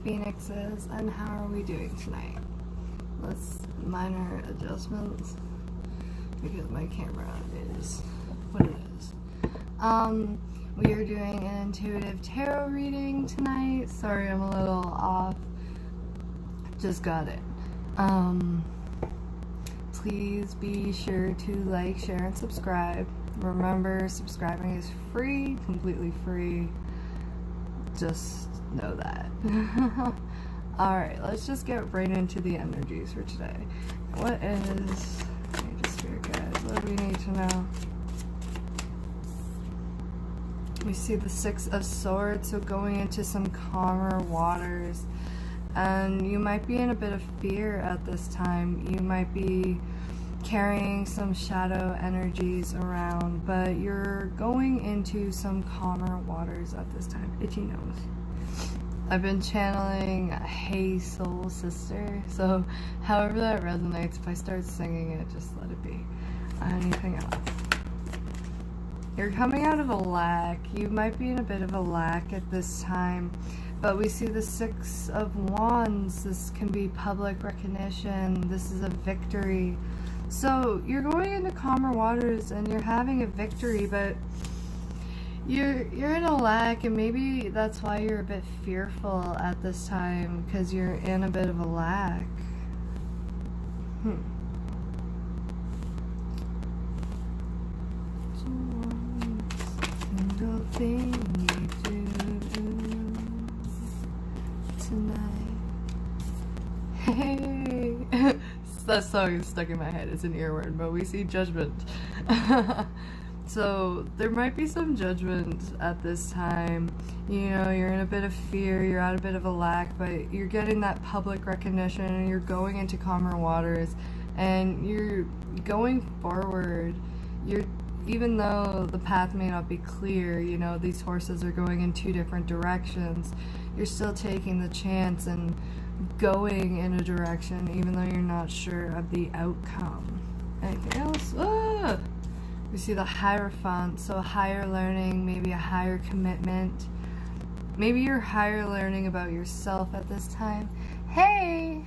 Phoenixes, and how are we doing tonight? Let's minor adjustments because my camera is what it is. We are doing an intuitive tarot reading tonight. Sorry, I'm a little off. Just got it. Please be sure to like, share, and subscribe. Remember, subscribing is free, completely free. Just know that. Alright, let's just get right into the energies for today. What is... Spirit guides, what do we need to know? We see the Six of Swords, so going into some calmer waters. And you might be in a bit of fear at this time. You might be carrying some shadow energies around, but you're going into some calmer waters at this time. Itchy nose. I've been channeling Hey Soul Sister, so however that resonates, if I start singing it, just let it be. Anything else? You're coming out of a lack. You might be in a bit of a lack at this time, but we see the Six of Wands. This can be public recognition. This is a victory. So you're going into calmer waters and you're having a victory, but you're in a lack, and maybe that's why you're a bit fearful at this time, because you're in a bit of a lack. Single thing you do tonight. Hey. That song is stuck in my head. It's an earworm, but we see judgment. So there might be some judgment at this time. You know, you're in a bit of fear, you're at a bit of a lack, but you're getting that public recognition and you're going into calmer waters and you're going forward. Even though the path may not be clear, you know, these horses are going in two different directions, you're still taking the chance and going in a direction even though you're not sure of the outcome. Anything else? Ah! We see the Hierophant, so higher learning, maybe a higher commitment. Maybe you're higher learning about yourself at this time. Hey!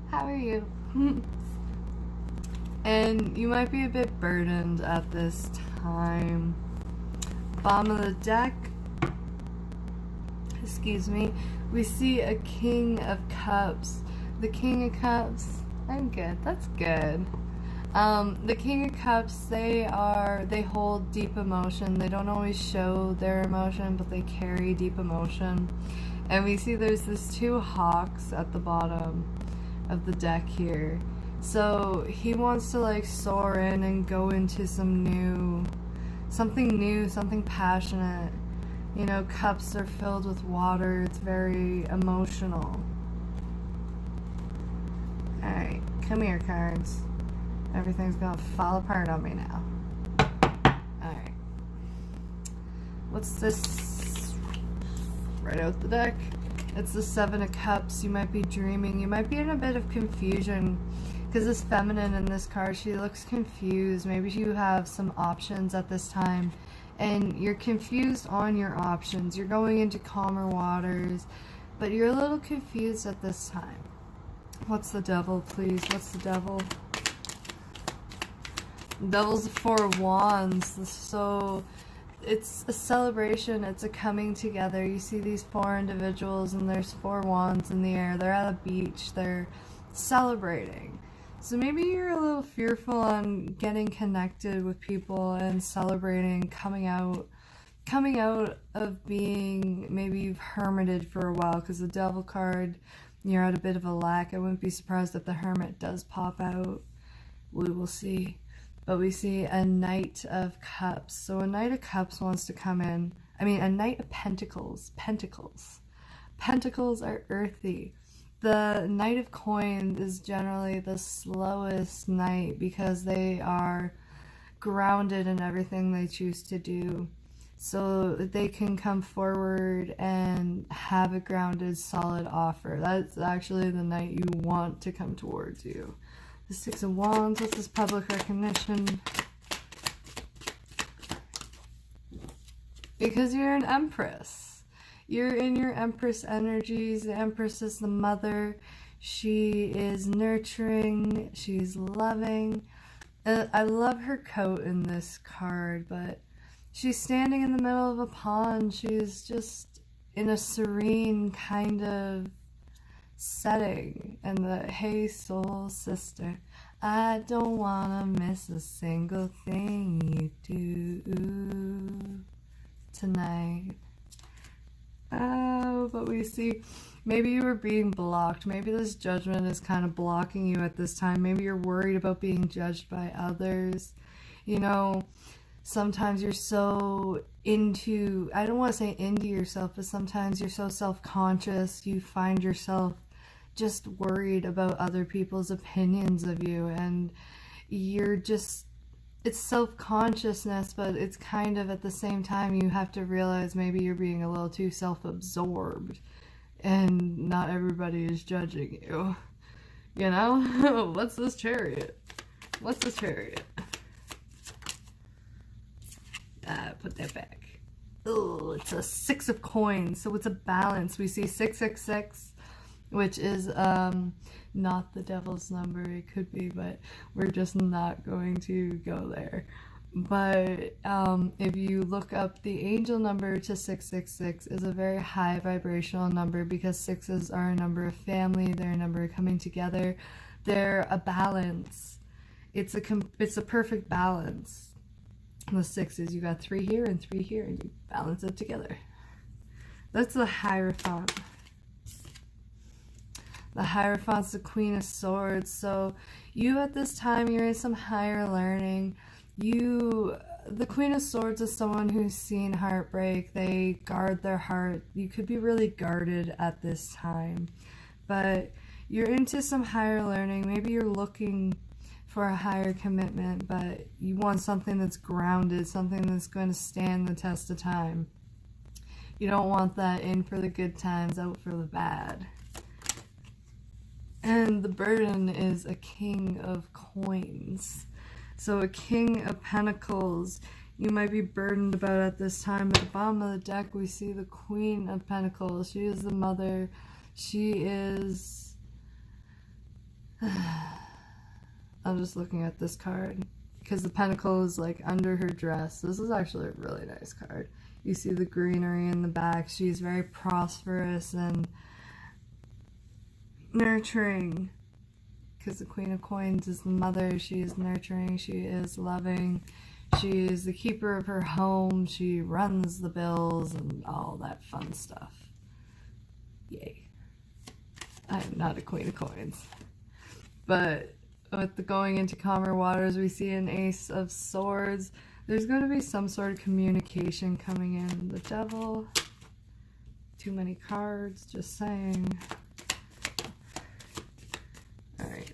How are you? And you might be a bit burdened at this time. Bottom of the deck. Excuse me. We see a King of Cups. The King of Cups. I'm good. That's good. The King of Cups, they hold deep emotion. They don't always show their emotion, but they carry deep emotion. And we see there's this two hawks at the bottom of the deck here. So he wants to like soar in and go into something new, something passionate. You know, cups are filled with water. It's very emotional. Alright, come here, cards. Everything's gonna fall apart on me now. Alright. What's this? Right out the deck. It's the Seven of Cups. You might be dreaming. You might be in a bit of confusion. Because this feminine in this card, she looks confused. Maybe you have some options at this time. And you're confused on your options. You're going into calmer waters. But you're a little confused at this time. What's the Devil, please? What's the Devil? Devil's the Four of Wands, so it's a celebration, it's a coming together. You see these four individuals and there's four wands in the air. They're at a beach, they're celebrating. So maybe you're a little fearful on getting connected with people and celebrating, coming out of being, maybe you've hermited for a while, because the Devil card, you're at a bit of a lack. I wouldn't be surprised if the Hermit does pop out. We will see. But we see a Knight of Cups. So a Knight of Cups wants to come in. I mean, a Knight of Pentacles. Pentacles. Pentacles are earthy. The Knight of Coins is generally the slowest knight because they are grounded in everything they choose to do. So they can come forward and have a grounded, solid offer. That's actually the knight you want to come towards you. The Six of Wands, what's this public recognition? Because you're an Empress. You're in your Empress energies. The Empress is the mother. She is nurturing. She's loving. I love her coat in this card, but she's standing in the middle of a pond. She's just in a serene kind of setting. And the hey soul sister, I don't wanna miss a single thing you do tonight. Oh, but we see maybe you were being blocked. Maybe this judgment is kind of blocking you at this time. Maybe you're worried about being judged by others. You know, sometimes you're so into, I don't want to say into yourself, but sometimes you're so self-conscious. You find yourself just worried about other people's opinions of you, and you're just, it's self-consciousness, but it's kind of at the same time you have to realize maybe you're being a little too self-absorbed and not everybody is judging you. You know? What's this Chariot? What's this Chariot? Put that back. Oh, it's a 6 of coins, so it's a balance. We see 666, which is not the devil's number. It could be, but we're just not going to go there. But if you look up the angel number to 666, is a very high vibrational number, because sixes are a number of family. They're a number of coming together. They're a balance. It's a perfect balance. The sixes, you got 3 here and 3 here, and you balance it together. That's the Hierophant. The Hierophant's the Queen of Swords. So you at this time, you're in some higher learning. The Queen of Swords is someone who's seen heartbreak. They guard their heart. You could be really guarded at this time. But you're into some higher learning. Maybe you're looking for a higher commitment, but you want something that's grounded, something that's going to stand the test of time. You don't want that in for the good times, out for the bad. And the burden is a King of Coins. So a King of Pentacles, you might be burdened about at this time. At the bottom of the deck, we see the Queen of Pentacles. She is the mother. She is... I'm just looking at this card because the pentacle is like under her dress. This is actually a really nice card. You see the greenery in the back. She's very prosperous and nurturing, because the Queen of Coins is the mother. She is nurturing. She is loving. She is the keeper of her home. She runs the bills and all that fun stuff. Yay. I am not a Queen of Coins. But with the going into calmer waters, we see an Ace of Swords. There's going to be some sort of communication coming in. The Devil. Too many cards, just saying. Alright.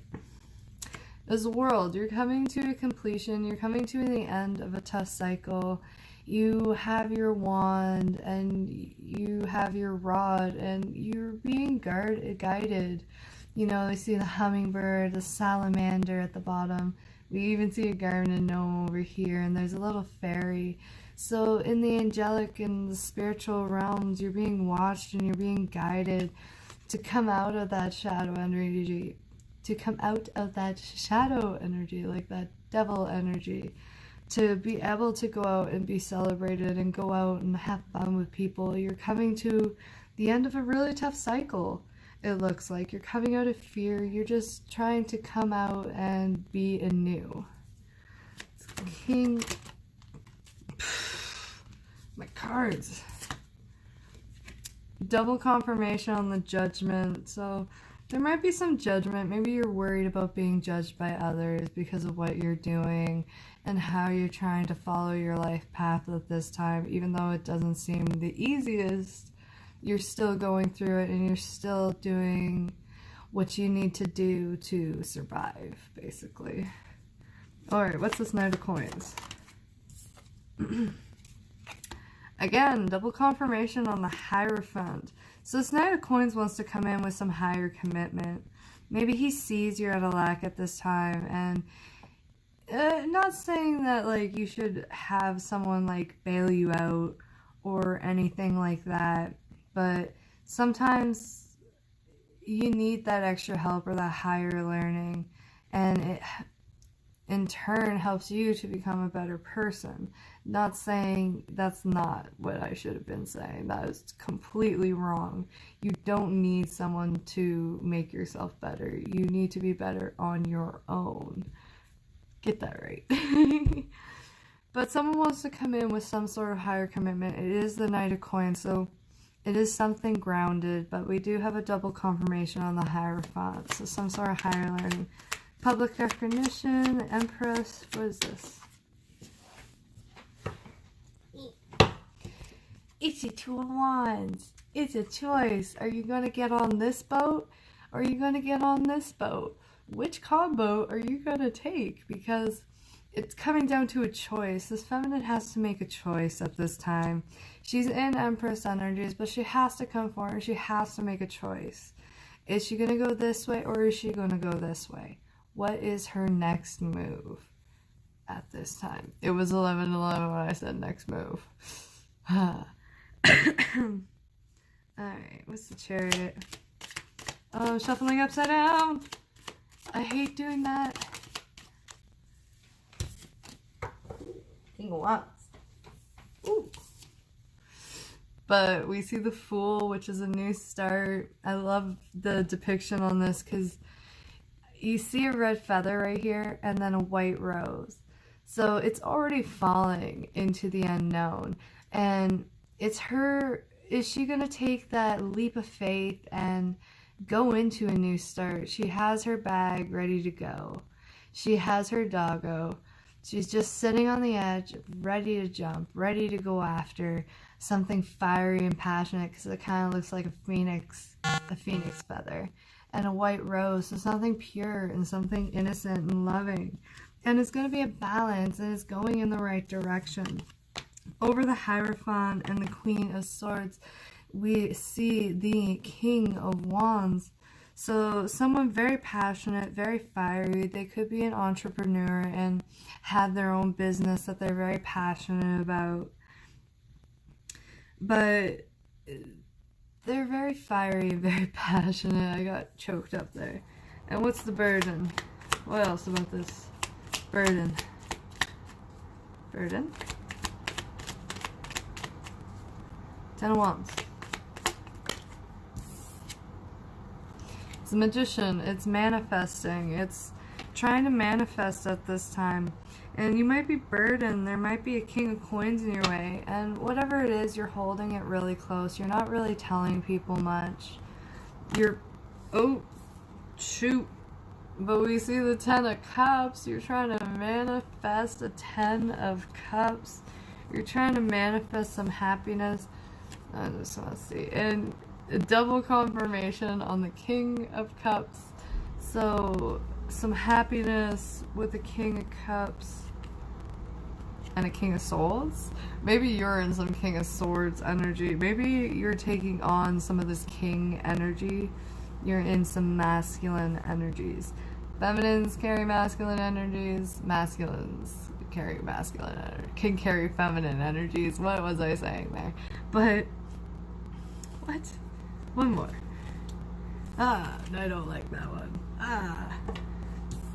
As a World, you're coming to a completion. You're coming to the end of a tough cycle. You have your wand and you have your rod, and you're being guided. You know, I see the hummingbird, the salamander at the bottom. We even see a garden gnome over here, and there's a little fairy. So in the angelic and the spiritual realms, you're being watched and you're being guided to come out of that shadow energy. To come out of that shadow energy, like that devil energy. To be able to go out and be celebrated and go out and have fun with people. You're coming to the end of a really tough cycle. It looks like you're coming out of fear. You're just trying to come out and be anew. King. My cards. Double confirmation on the Judgment. So there might be some judgment. Maybe you're worried about being judged by others because of what you're doing and how you're trying to follow your life path at this time. Even though it doesn't seem the easiest, you're still going through it and you're still doing what you need to do to survive, basically. Alright, what's this Knight of Coins? Again, double confirmation on the Hierophant. So this Knight of Coins wants to come in with some higher commitment. Maybe he sees you're at a lack at this time, and not saying that like you should have someone like bail you out or anything like that, but sometimes you need that extra help or that higher learning, and it in turn helps you to become a better person. Not saying that's not what I should have been saying. That is completely wrong. You don't need someone to make yourself better. You need to be better on your own. Get that right. But someone wants to come in with some sort of higher commitment. It is the Knight of Coins, so it is something grounded, but we do have a double confirmation on the Hierophant, so some sort of higher learning. Public recognition, the Empress, what is this? It's a Two of Wands. It's a choice. Are you going to get on this boat, or are you going to get on this boat? Which combo are you going to take? Because it's coming down to a choice. This feminine has to make a choice at this time. She's in Empress energies, but she has to come forward. She has to make a choice. Is she going to go this way, or is she going to go this way? What is her next move at this time? It was 11:11 when I said next move. Alright, what's the Chariot? Oh, I'm shuffling upside down. I hate doing that. King of Wands. Ooh. But we see the Fool, which is a new start. I love the depiction on this because you see a red feather right here and then a white rose. So it's already falling into the unknown. And it's her, is she going to take that leap of faith and go into a new start? She has her bag ready to go. She has her doggo. She's just sitting on the edge, ready to jump, ready to go after something fiery and passionate, because it kind of looks like a phoenix feather. And a white rose, so something pure and something innocent and loving. And it's going to be a balance, and it's going in the right direction. Over the Hierophant and the Queen of Swords, we see the King of Wands. So someone very passionate, very fiery. They could be an entrepreneur and have their own business that they're very passionate about. But they're very fiery, very passionate. I got choked up there. And what's the burden? What else about this? Burden. Burden. Ten of Wands. It's a magician. It's manifesting. It's trying to manifest at this time. And you might be burdened. There might be a King of Coins in your way. And whatever it is, you're holding it really close. You're not really telling people much. You're... Oh, shoot. But we see the Ten of Cups. You're trying to manifest a Ten of Cups. You're trying to manifest some happiness. I just want to see. And a double confirmation on the King of Cups. So, some happiness with the King of Cups. And a King of Swords. Maybe you're in some King of Swords energy. Maybe you're taking on some of this King energy. You're in some masculine energies. Feminines carry masculine energies. Masculines carry masculine energy. Can carry feminine energies. What was I saying there? But what? One more. Ah, I don't like that one. Ah.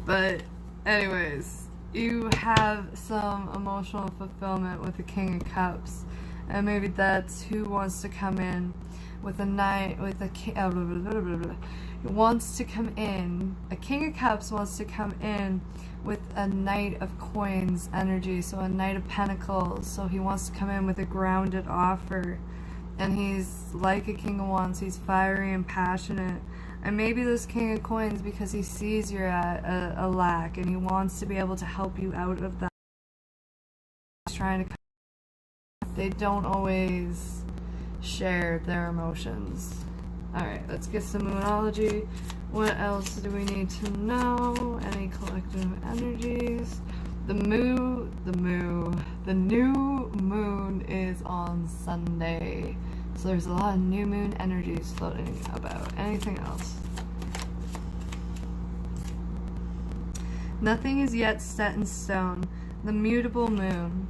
But anyways, you have some emotional fulfillment with the King of Cups, and maybe that's who wants to come in with a knight, with a king. Wants to come in. A King of Cups wants to come in with a Knight of Coins energy, so a Knight of Pentacles. So he wants to come in with a grounded offer, and he's like a King of Wands. He's fiery and passionate. And maybe this King of Coins because he sees you're at a lack and he wants to be able to help you out of that. He's trying to. They don't always share their emotions. Alright, let's get some Moonology. What else do we need to know? Any collective energies? The new moon is on Sunday. So there's a lot of new moon energies floating about. Anything else? Nothing is yet set in stone. The mutable moon.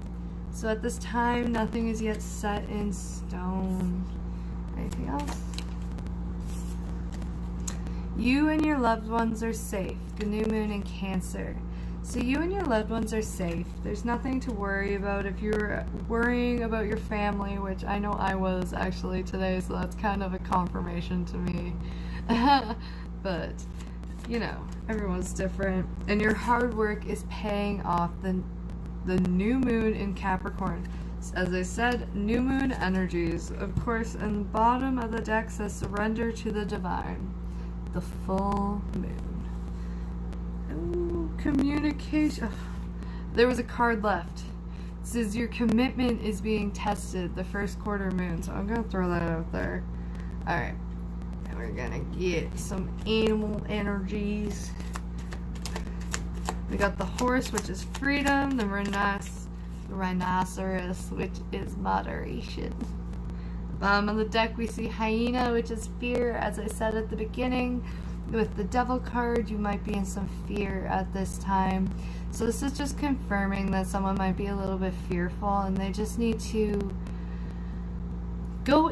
So at this time, nothing is yet set in stone. Anything else? You and your loved ones are safe. The new moon in Cancer. So you and your loved ones are safe. There's nothing to worry about. If you're worrying about your family, which I know I was actually today, so that's kind of a confirmation to me. But, you know, everyone's different. And your hard work is paying off. The new moon in Capricorn. As I said, new moon energies. Of course, in the bottom of the deck says surrender to the divine. The full moon. Ooh, communication. There was a card left. It says your commitment is being tested, the first quarter moon. So I'm going to throw that out there. Alright. And we're going to get some animal energies. We got the horse, which is freedom. The rhinoceros, which is moderation. Bottom of the deck we see hyena, which is fear. As I said at the beginning, with the devil card, you might be in some fear at this time. So this is just confirming that someone might be a little bit fearful and they just need to go,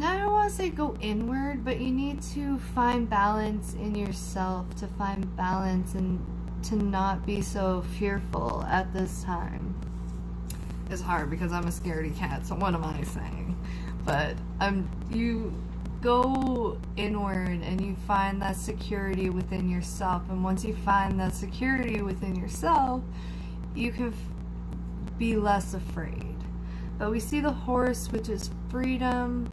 I don't want to say go inward, but you need to find balance in yourself, to find balance and to not be so fearful at this time. It's hard because I'm a scaredy cat, so what am I saying? But you go inward and you find that security within yourself, and once you find that security within yourself, you can be less afraid. But we see the horse, which is freedom,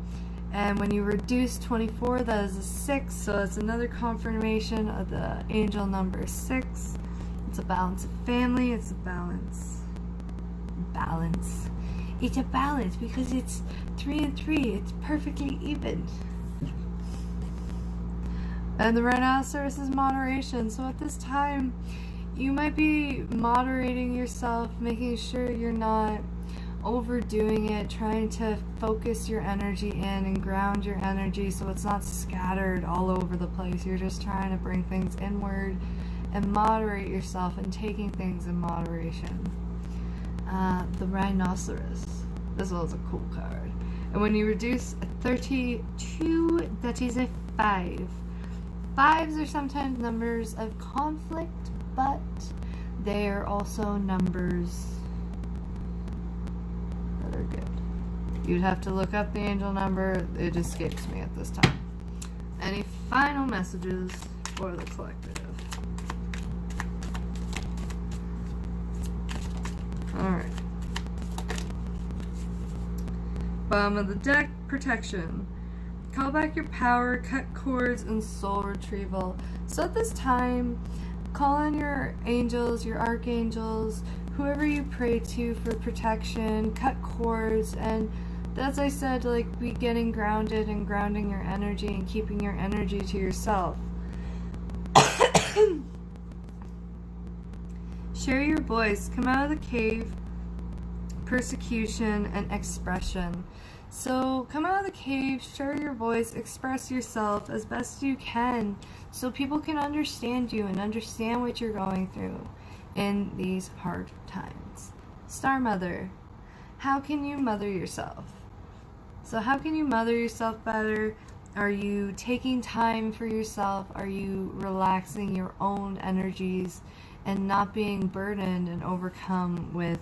and when you reduce 24, that is a 6, so it's another confirmation of the angel number 6. It's a balance of family, it's a balance. It's a balance because it's 3 and 3. It's perfectly even. And the rhinoceros is moderation. So at this time, you might be moderating yourself, making sure you're not overdoing it, trying to focus your energy in and ground your energy so it's not scattered all over the place. You're just trying to bring things inward and moderate yourself and taking things in moderation. The rhinoceros. This one's a cool card. And when you reduce a 32, that is a 5. 5s are sometimes numbers of conflict, but they are also numbers that are good. You'd have to look up the angel number. It escapes me at this time. Any final messages for the collective? Alright. Bottom of the deck, protection. Call back your power, cut cords, and soul retrieval. So at this time, call on your angels, your archangels, whoever you pray to for protection, cut cords, and as I said, like, be getting grounded and grounding your energy and keeping your energy to yourself. Share your voice. Come out of the cave. Persecution and expression. So come out of the cave, share your voice, express yourself as best you can so people can understand you and understand what you're going through in these hard times. Star Mother. How can you mother yourself? So how can you mother yourself better? Are you taking time for yourself? Are you relaxing your own energies and not being burdened and overcome with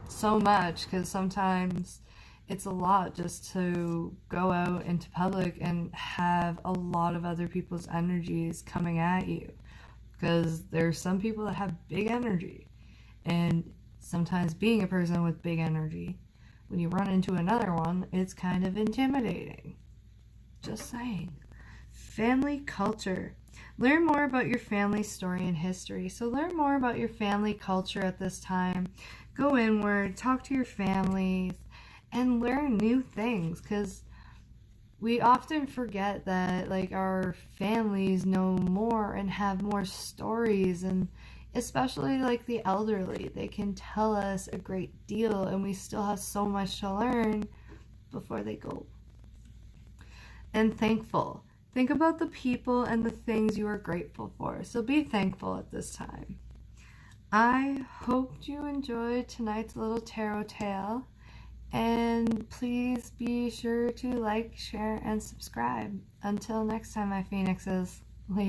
so much? Because sometimes it's a lot just to go out into public and have a lot of other people's energies coming at you, because there's some people that have big energy, and sometimes being a person with big energy, when you run into another one, it's kind of intimidating. Just saying. Family culture. Learn more about your family story and history. So learn more about your family culture at this time. Go inward, talk to your families, and learn new things, because we often forget that, like, our families know more and have more stories, and especially like the elderly, they can tell us a great deal, and we still have so much to learn before they go. And thankful. Think about the people and the things you are grateful for. So be thankful at this time. I hope you enjoyed tonight's little tarot tale, And please be sure to like, share, and subscribe. Until next time, my phoenixes. Later.